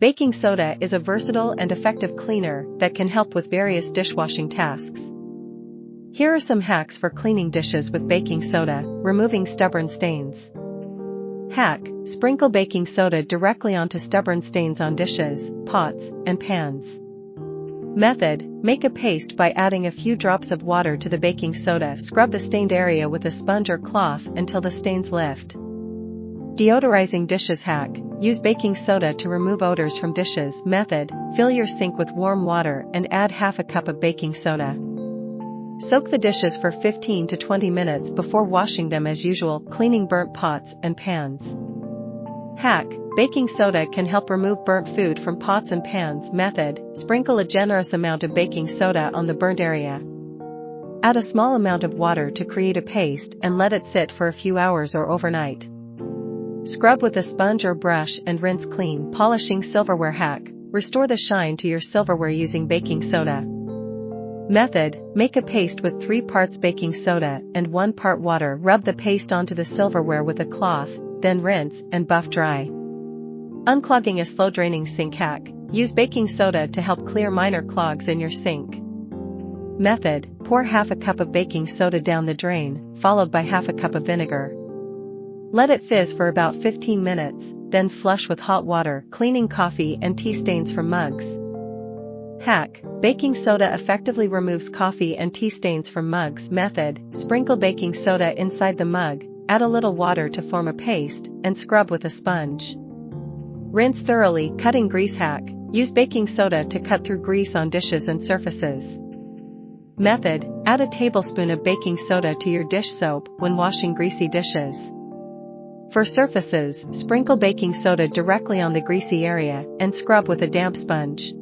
Baking soda is a versatile and effective cleaner that can help with various dishwashing tasks. Here are some hacks for cleaning dishes with baking soda, removing stubborn stains. Hack: sprinkle baking soda directly onto stubborn stains on dishes, pots, and pans. Method: make a paste by adding a few drops of water to the baking soda. Scrub the stained area with a sponge or cloth until the stains lift. Deodorizing dishes hack: use baking soda to remove odors from dishes. Method: fill your sink with warm water and add half a cup of baking soda. Soak the dishes for 15 to 20 minutes before washing them as usual, cleaning burnt pots and pans. Hack: baking soda can help remove burnt food from pots and pans. Method: sprinkle a generous amount of baking soda on the burnt area. Add a small amount of water to create a paste and let it sit for a few hours or overnight. Scrub with a sponge or brush and rinse clean. Polishing silverware hack: restore the shine to your silverware using baking soda. Method: make a paste with 3 parts baking soda and 1 part water. Rub the paste onto the silverware with a cloth, then rinse and buff dry. Unclogging a slow-draining sink hack: use baking soda to help clear minor clogs in your sink. Method: pour half a cup of baking soda down the drain, followed by half a cup of vinegar. Let it fizz for about 15 minutes, then flush with hot water, cleaning coffee and tea stains from mugs. Hack: baking soda effectively removes coffee and tea stains from mugs. Method: sprinkle baking soda inside the mug, add a little water to form a paste, and scrub with a sponge. Rinse thoroughly. Cutting grease hack: use baking soda to cut through grease on dishes and surfaces. Method: add a tablespoon of baking soda to your dish soap when washing greasy dishes. For surfaces, sprinkle baking soda directly on the greasy area and scrub with a damp sponge.